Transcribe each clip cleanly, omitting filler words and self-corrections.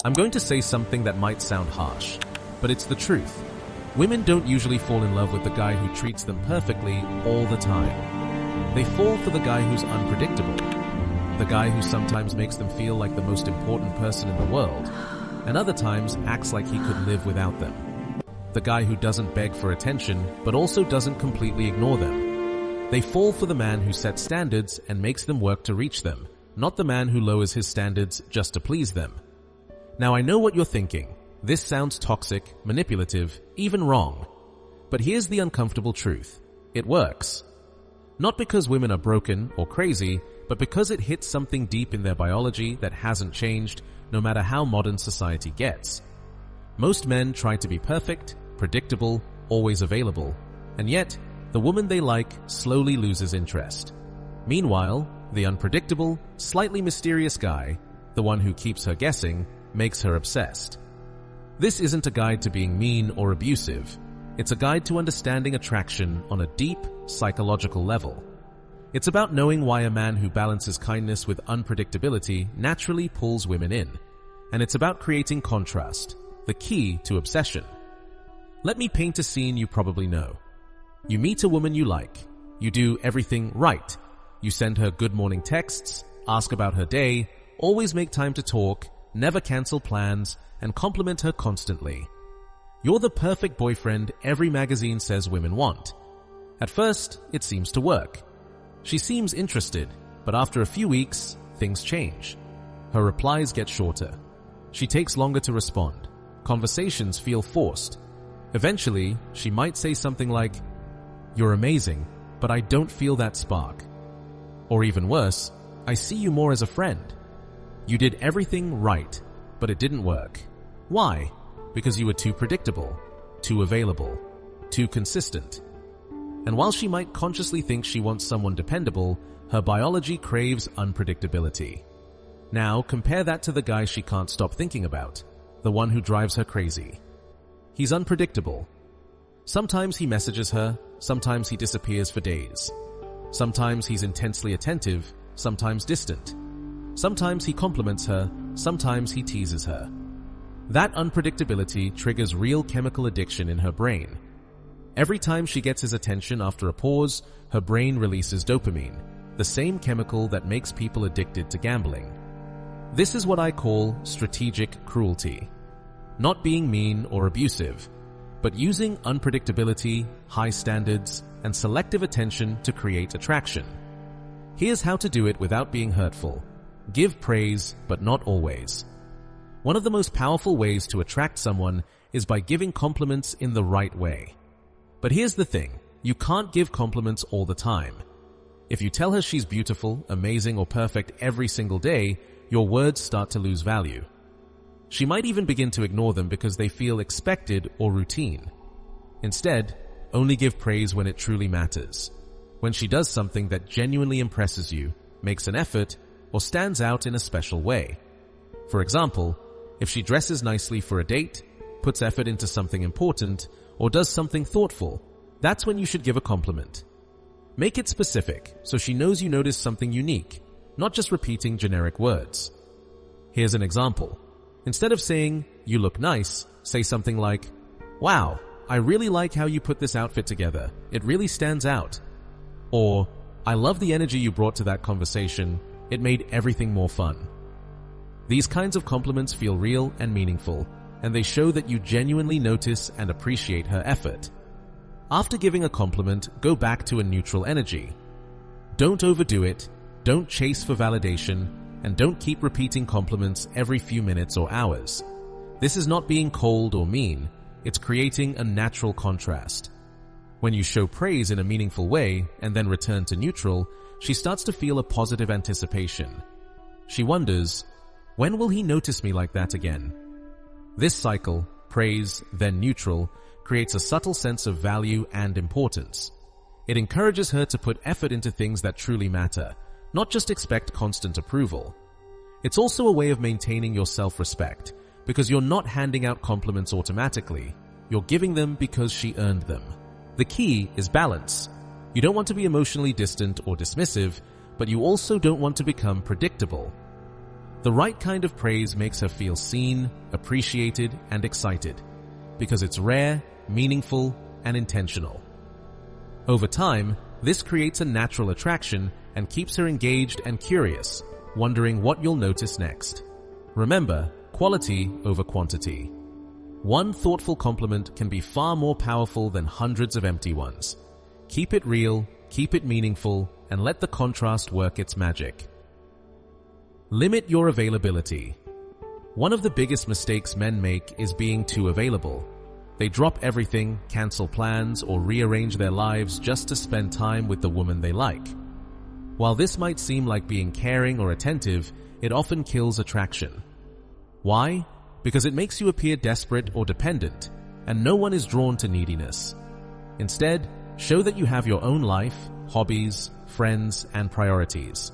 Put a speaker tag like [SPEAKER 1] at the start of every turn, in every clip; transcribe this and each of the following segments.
[SPEAKER 1] I'm going to say something that might sound harsh, but it's the truth. Women don't usually fall in love with the guy who treats them perfectly all the time. They fall for the guy who's unpredictable, the guy who sometimes makes them feel like the most important person in the world, and other times acts like he could live without them. The guy who doesn't beg for attention, but also doesn't completely ignore them. They fall for the man who sets standards and makes them work to reach them, not the man who lowers his standards just to please them. Now I know what you're thinking. This sounds toxic, manipulative, even wrong. But here's the uncomfortable truth. It works. Not because women are broken or crazy, but because it hits something deep in their biology that hasn't changed, no matter how modern society gets. Most men try to be perfect, predictable, always available, and yet, the woman they like slowly loses interest. Meanwhile, the unpredictable, slightly mysterious guy, the one who keeps her guessing, makes her obsessed. This isn't a guide to being mean or abusive. It's a guide to understanding attraction on a deep, psychological level. It's about knowing why a man who balances kindness with unpredictability naturally pulls women in. And it's about creating contrast, the key to obsession. Let me paint a scene you probably know. You meet a woman you like. You do everything right. You send her good morning texts, ask about her day, always make time to talk, never cancel plans, and compliment her constantly. You're the perfect boyfriend every magazine says women want. At first, it seems to work. She seems interested, but after a few weeks, things change. Her replies get shorter. She takes longer to respond. Conversations feel forced. Eventually, she might say something like, "You're amazing, but I don't feel that spark." Or even worse, "I see you more as a friend. You did everything right, but it didn't work." Why? Because you were too predictable, too available, too consistent. And while she might consciously think she wants someone dependable, her biology craves unpredictability. Now compare that to the guy she can't stop thinking about, the one who drives her crazy. He's unpredictable. Sometimes he messages her, sometimes he disappears for days. Sometimes he's intensely attentive, sometimes distant. Sometimes he compliments her, sometimes he teases her. That unpredictability triggers real chemical addiction in her brain. Every time she gets his attention after a pause, her brain releases dopamine, the same chemical that makes people addicted to gambling. This is what I call strategic cruelty. Not being mean or abusive, but using unpredictability, high standards, and selective attention to create attraction. Here's how to do it without being hurtful. Give praise, but not always. One of the most powerful ways to attract someone is by giving compliments in the right way. But here's the thing, you can't give compliments all the time. If you tell her she's beautiful, amazing, or perfect every single day, your words start to lose value. She might even begin to ignore them because they feel expected or routine. Instead, only give praise when it truly matters. When she does something that genuinely impresses you, makes an effort, or stands out in a special way. For example, if she dresses nicely for a date, puts effort into something important, or does something thoughtful, that's when you should give a compliment. Make it specific so she knows you noticed something unique, not just repeating generic words. Here's an example. Instead of saying, "You look nice," say something like, "Wow, I really like how you put this outfit together. It really stands out." Or, "I love the energy you brought to that conversation. It made everything more fun." These kinds of compliments feel real and meaningful, and they show that you genuinely notice and appreciate her effort. After giving a compliment, go back to a neutral energy. Don't overdo it, don't chase for validation, and don't keep repeating compliments every few minutes or hours. This is not being cold or mean, it's creating a natural contrast. When you show praise in a meaningful way and then return to neutral, she starts to feel a positive anticipation. She wonders, when will he notice me like that again? This cycle, praise, then neutral, creates a subtle sense of value and importance. It encourages her to put effort into things that truly matter, not just expect constant approval. It's also a way of maintaining your self-respect, because you're not handing out compliments automatically, you're giving them because she earned them. The key is balance. You don't want to be emotionally distant or dismissive, but you also don't want to become predictable. The right kind of praise makes her feel seen, appreciated, and excited, because it's rare, meaningful, and intentional. Over time, this creates a natural attraction and keeps her engaged and curious, wondering what you'll notice next. Remember, quality over quantity. One thoughtful compliment can be far more powerful than hundreds of empty ones. Keep it real, keep it meaningful, and let the contrast work its magic. Limit your availability. One of the biggest mistakes men make is being too available. They drop everything, cancel plans, or rearrange their lives just to spend time with the woman they like. While this might seem like being caring or attentive, it often kills attraction. Why? Because it makes you appear desperate or dependent, and no one is drawn to neediness. Instead, show that you have your own life, hobbies, friends, and priorities.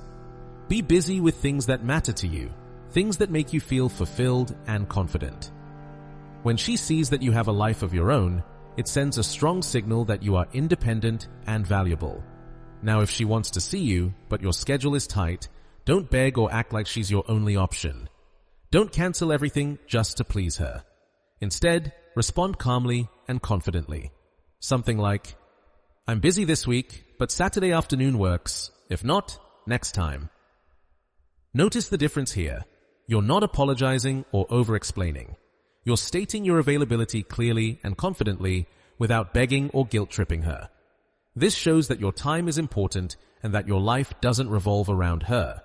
[SPEAKER 1] Be busy with things that matter to you, things that make you feel fulfilled and confident. When she sees that you have a life of your own, it sends a strong signal that you are independent and valuable. Now, if she wants to see you, but your schedule is tight, don't beg or act like she's your only option. Don't cancel everything just to please her. Instead, respond calmly and confidently. Something like, "I'm busy this week, but Saturday afternoon works. If not, next time." Notice the difference here. You're not apologizing or over-explaining. You're stating your availability clearly and confidently without begging or guilt-tripping her. This shows that your time is important and that your life doesn't revolve around her.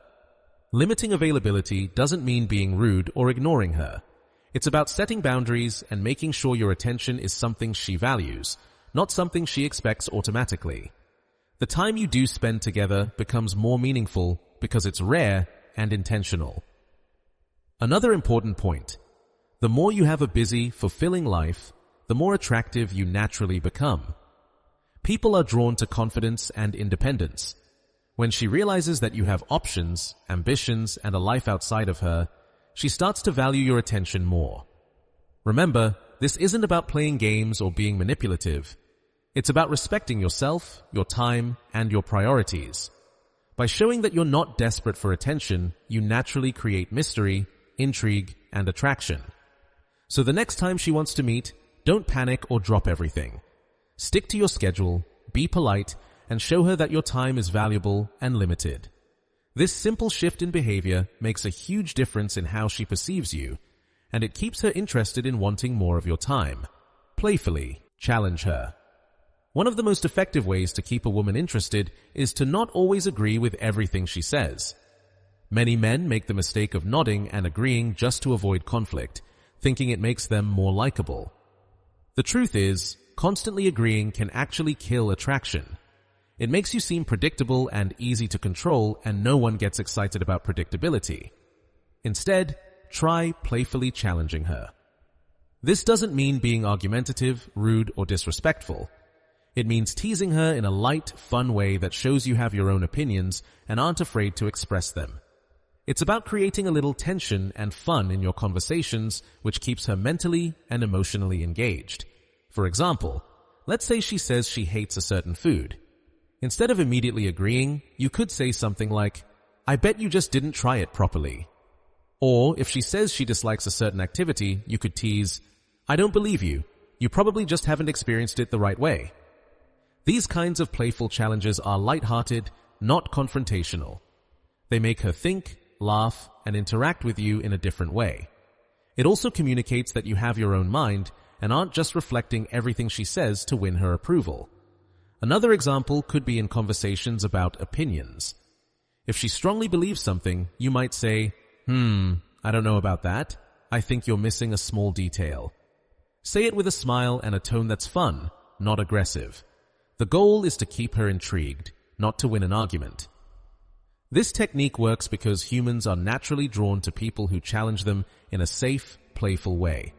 [SPEAKER 1] Limiting availability doesn't mean being rude or ignoring her. It's about setting boundaries and making sure your attention is something she values, not something she expects automatically. The time you do spend together becomes more meaningful because it's rare and intentional. Another important point: the more you have a busy, fulfilling life, the more attractive you naturally become. People are drawn to confidence and independence. When she realizes that you have options, ambitions, and a life outside of her, she starts to value your attention more. Remember, this isn't about playing games or being manipulative. It's about respecting yourself, your time, and your priorities. By showing that you're not desperate for attention, you naturally create mystery, intrigue, and attraction. So the next time she wants to meet, don't panic or drop everything. Stick to your schedule, be polite, and show her that your time is valuable and limited. This simple shift in behavior makes a huge difference in how she perceives you, and it keeps her interested in wanting more of your time. Playfully challenge her. One of the most effective ways to keep a woman interested is to not always agree with everything she says. Many men make the mistake of nodding and agreeing just to avoid conflict, thinking it makes them more likable. The truth is, constantly agreeing can actually kill attraction. It makes you seem predictable and easy to control, and no one gets excited about predictability. Instead, try playfully challenging her. This doesn't mean being argumentative, rude, or disrespectful. It means teasing her in a light, fun way that shows you have your own opinions and aren't afraid to express them. It's about creating a little tension and fun in your conversations, which keeps her mentally and emotionally engaged. For example, let's say she says she hates a certain food. Instead of immediately agreeing, you could say something like, "I bet you just didn't try it properly." Or if she says she dislikes a certain activity, you could tease, "I don't believe you. You probably just haven't experienced it the right way." These kinds of playful challenges are lighthearted, not confrontational. They make her think, laugh, and interact with you in a different way. It also communicates that you have your own mind and aren't just reflecting everything she says to win her approval. Another example could be in conversations about opinions. If she strongly believes something, you might say, I don't know about that. I think you're missing a small detail." Say it with a smile and a tone that's fun, not aggressive. The goal is to keep her intrigued, not to win an argument. This technique works because humans are naturally drawn to people who challenge them in a safe, playful way.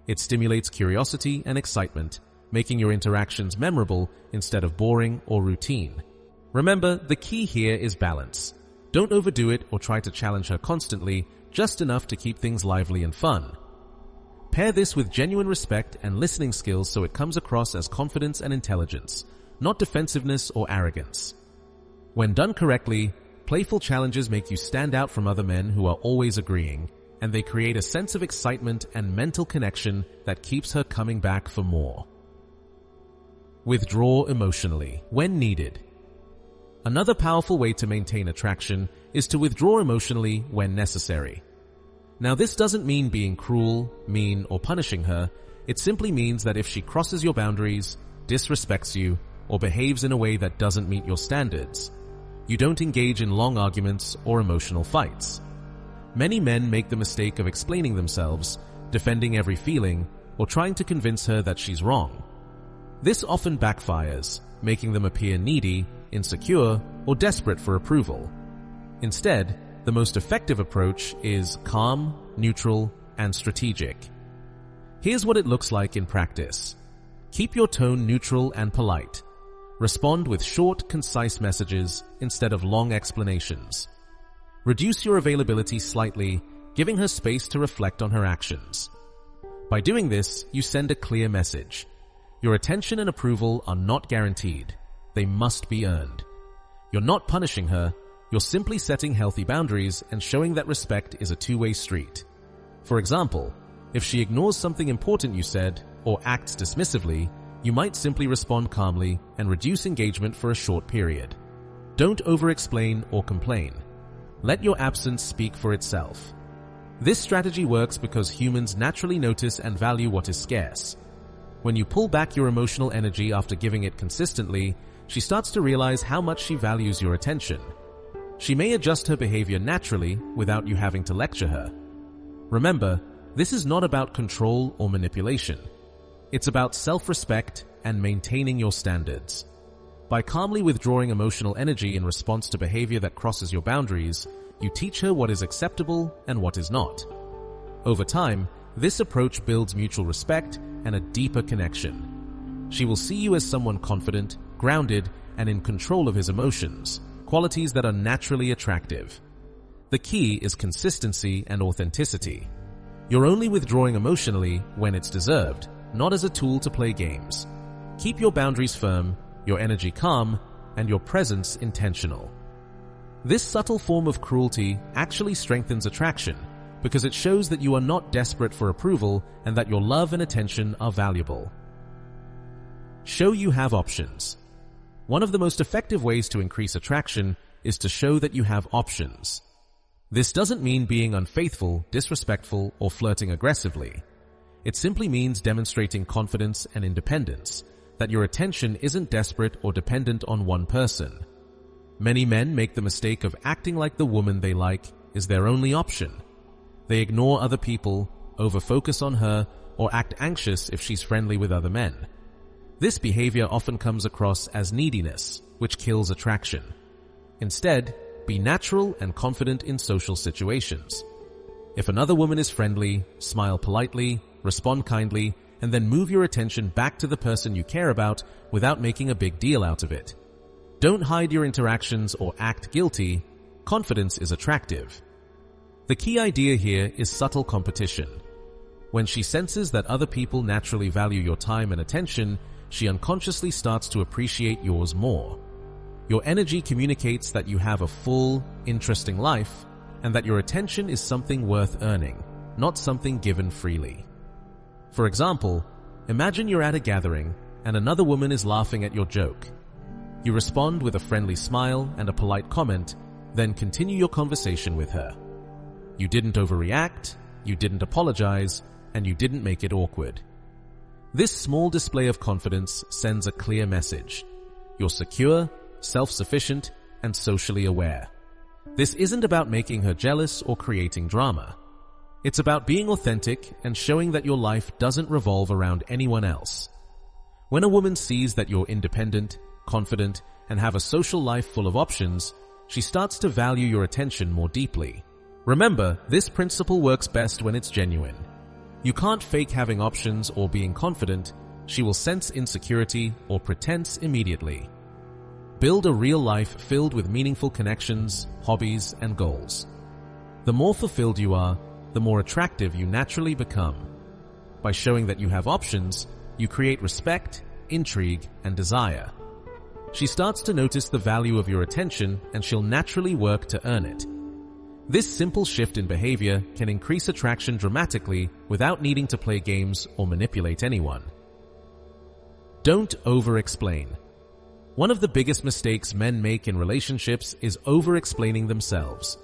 [SPEAKER 1] It stimulates curiosity and excitement, making your interactions memorable instead of boring or routine. Remember, the key here is balance. Don't overdo it or try to challenge her constantly, just enough to keep things lively and fun. Pair this with genuine respect and listening skills so it comes across as confidence and intelligence, not defensiveness or arrogance. When done correctly, Playful challenges make you stand out from other men who are always agreeing, and they create a sense of excitement and mental connection that keeps her coming back for more. Withdraw emotionally when needed. Another powerful way to maintain attraction is to withdraw emotionally when necessary. Now, this doesn't mean being cruel, mean, or punishing her. It simply means that if she crosses your boundaries, disrespects you, or behaves in a way that doesn't meet your standards, you don't engage in long arguments or emotional fights. Many men make the mistake of explaining themselves, defending every feeling, or trying to convince her that she's wrong. This often backfires, making them appear needy, insecure, or desperate for approval. Instead, the most effective approach is calm, neutral, and strategic. Here's what it looks like in practice. Keep your tone neutral and polite. Respond with short, concise messages instead of long explanations. Reduce your availability slightly, giving her space to reflect on her actions. By doing this, you send a clear message. Your attention and approval are not guaranteed. They must be earned. You're not punishing her. You're simply setting healthy boundaries and showing that respect is a two-way street. For example, if she ignores something important you said or acts dismissively, you might simply respond calmly and reduce engagement for a short period. Don't over-explain or complain. Let your absence speak for itself. This strategy works because humans naturally notice and value what is scarce. When you pull back your emotional energy after giving it consistently, she starts to realize how much she values your attention. She may adjust her behavior naturally without you having to lecture her. Remember, this is not about control or manipulation. It's about self-respect and maintaining your standards. By calmly withdrawing emotional energy in response to behavior that crosses your boundaries, you teach her what is acceptable and what is not. Over time, this approach builds mutual respect and a deeper connection. She will see you as someone confident, grounded, and in control of his emotions, qualities that are naturally attractive. The key is consistency and authenticity. You're only withdrawing emotionally when it's deserved, not as a tool to play games. Keep your boundaries firm, your energy calm, and your presence intentional. This subtle form of cruelty actually strengthens attraction because it shows that you are not desperate for approval and that your love and attention are valuable. Show you have options. One of the most effective ways to increase attraction is to show that you have options. This doesn't mean being unfaithful, disrespectful, or flirting aggressively. It simply means demonstrating confidence and independence, that your attention isn't desperate or dependent on one person. Many men make the mistake of acting like the woman they like is their only option. They ignore other people, over-focus on her, or act anxious if she's friendly with other men. This behavior often comes across as neediness, which kills attraction. Instead, be natural and confident in social situations. If another woman is friendly, smile politely, respond kindly, and then move your attention back to the person you care about without making a big deal out of it. Don't hide your interactions or act guilty. Confidence is attractive. The key idea here is subtle competition. When she senses that other people naturally value your time and attention, she unconsciously starts to appreciate yours more. Your energy communicates that you have a full, interesting life, and that your attention is something worth earning, not something given freely. For example, imagine you're at a gathering and another woman is laughing at your joke. You respond with a friendly smile and a polite comment, then continue your conversation with her. You didn't overreact, you didn't apologize, and you didn't make it awkward. This small display of confidence sends a clear message. You're secure, self-sufficient, and socially aware. This isn't about making her jealous or creating drama. It's about being authentic and showing that your life doesn't revolve around anyone else. When a woman sees that you're independent, confident, and have a social life full of options, she starts to value your attention more deeply. Remember, this principle works best when it's genuine. You can't fake having options or being confident. She will sense insecurity or pretense immediately. Build a real life filled with meaningful connections, hobbies, and goals. The more fulfilled you are, the more attractive you naturally become. By showing that you have options, you create respect, intrigue, and desire. She starts to notice the value of your attention and she'll naturally work to earn it. This simple shift in behavior can increase attraction dramatically without needing to play games or manipulate anyone. Don't over-explain. One of the biggest mistakes men make in relationships is over-explaining themselves.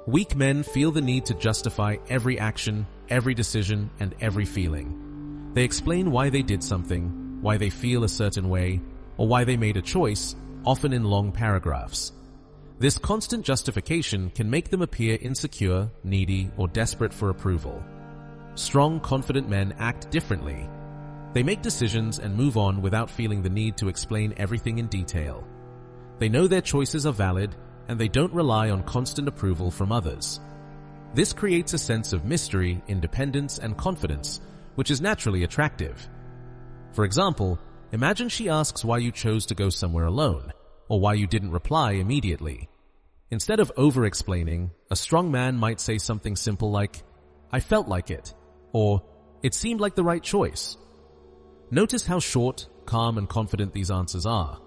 [SPEAKER 1] Weak men feel the need to justify every action, every decision, and every feeling. They explain why they did something, why they feel a certain way, or why they made a choice, often in long paragraphs. This constant justification can make them appear insecure, needy, or desperate for approval. Strong, confident men act differently. They make decisions and move on without feeling the need to explain everything in detail. They know their choices are valid, and they don't rely on constant approval from others. This creates a sense of mystery, independence, and confidence, which is naturally attractive. For example, imagine she asks why you chose to go somewhere alone, or why you didn't reply immediately. Instead of over-explaining, a strong man might say something simple like, "I felt like it," or "It seemed like the right choice." Notice how short, calm, and confident these answers are.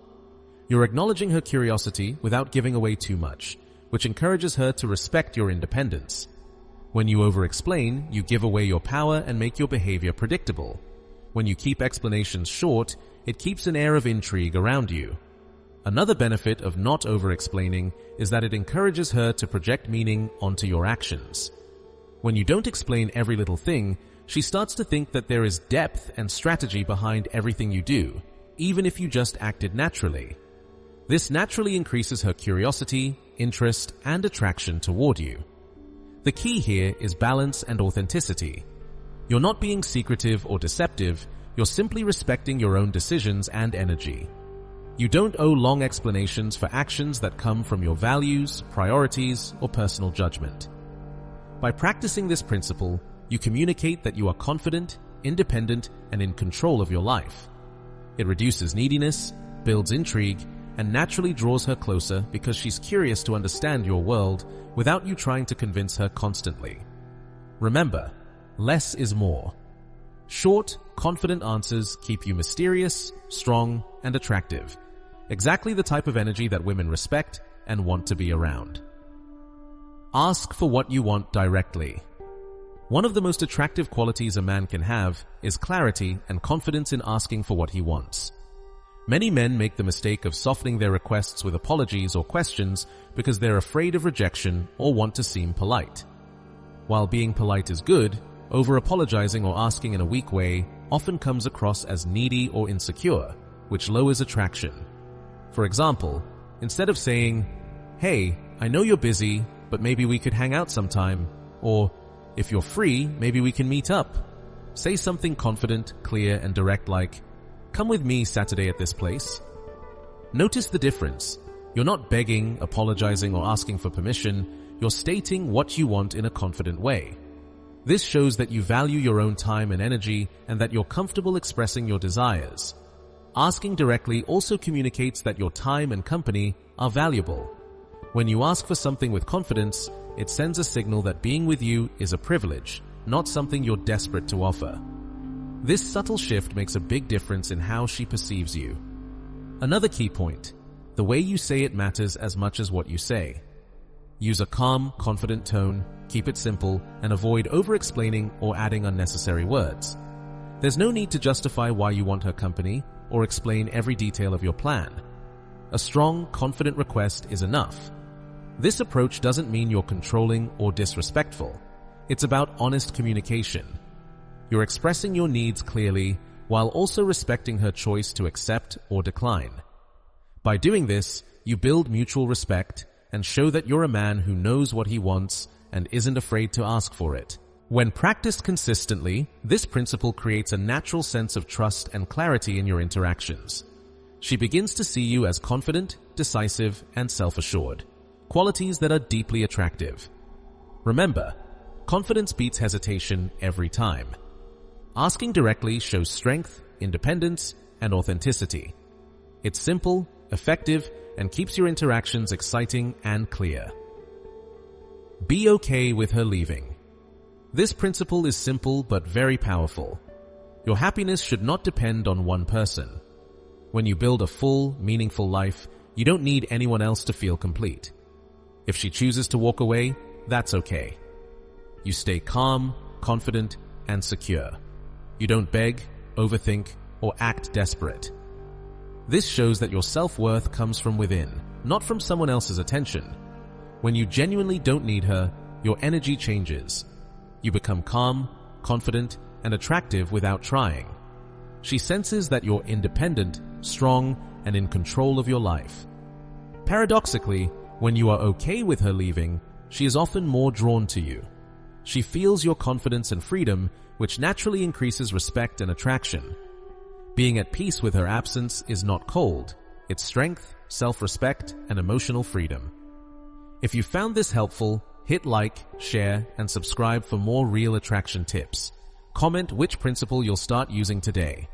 [SPEAKER 1] You're acknowledging her curiosity without giving away too much, which encourages her to respect your independence. When you over-explain, you give away your power and make your behavior predictable. When you keep explanations short, it keeps an air of intrigue around you. Another benefit of not over-explaining is that it encourages her to project meaning onto your actions. When you don't explain every little thing, she starts to think that there is depth and strategy behind everything you do, even if you just acted naturally. This naturally increases her curiosity, interest, and attraction toward you. The key here is balance and authenticity. You're not being secretive or deceptive, you're simply respecting your own decisions and energy. You don't owe long explanations for actions that come from your values, priorities, or personal judgment. By practicing this principle, you communicate that you are confident, independent, and in control of your life. It reduces neediness, builds intrigue, and naturally draws her closer because she's curious to understand your world without you trying to convince her constantly. Remember, less is more. Short, confident answers keep you mysterious, strong, and attractive. Exactly the type of energy that women respect and want to be around. Ask for what you want directly. One of the most attractive qualities a man can have is clarity and confidence in asking for what he wants. Many men make the mistake of softening their requests with apologies or questions because they're afraid of rejection or want to seem polite. While being polite is good, over-apologizing or asking in a weak way often comes across as needy or insecure, which lowers attraction. For example, instead of saying, "Hey, I know you're busy, but maybe we could hang out sometime," or "If you're free, maybe we can meet up," say something confident, clear, and direct like, "Come with me Saturday at this place." Notice the difference. You're not begging, apologizing, or asking for permission. You're stating what you want in a confident way. This shows that you value your own time and energy and that you're comfortable expressing your desires. Asking directly also communicates that your time and company are valuable. When you ask for something with confidence, it sends a signal that being with you is a privilege, not something you're desperate to offer. This subtle shift makes a big difference in how she perceives you. Another key point: the way you say it matters as much as what you say. Use a calm, confident tone, keep it simple, and avoid over-explaining or adding unnecessary words. There's no need to justify why you want her company or explain every detail of your plan. A strong, confident request is enough. This approach doesn't mean you're controlling or disrespectful. It's about honest communication. You're expressing your needs clearly while also respecting her choice to accept or decline. By doing this, you build mutual respect and show that you're a man who knows what he wants and isn't afraid to ask for it. When practiced consistently, this principle creates a natural sense of trust and clarity in your interactions. She begins to see you as confident, decisive, and self-assured, qualities that are deeply attractive. Remember, confidence beats hesitation every time. Asking directly shows strength, independence, and authenticity. It's simple, effective, and keeps your interactions exciting and clear. Be okay with her leaving. This principle is simple but very powerful. Your happiness should not depend on one person. When you build a full, meaningful life, you don't need anyone else to feel complete. If she chooses to walk away, that's okay. You stay calm, confident, and secure. You don't beg, overthink, or act desperate. This shows that your self-worth comes from within, not from someone else's attention. When you genuinely don't need her, your energy changes. You become calm, confident, and attractive without trying. She senses that you're independent, strong, and in control of your life. Paradoxically, when you are okay with her leaving, she is often more drawn to you. She feels your confidence and freedom, which naturally increases respect and attraction. Being at peace with her absence is not cold. It's strength, self-respect, and emotional freedom. If you found this helpful, hit like, share, and subscribe for more real attraction tips. Comment which principle you'll start using today.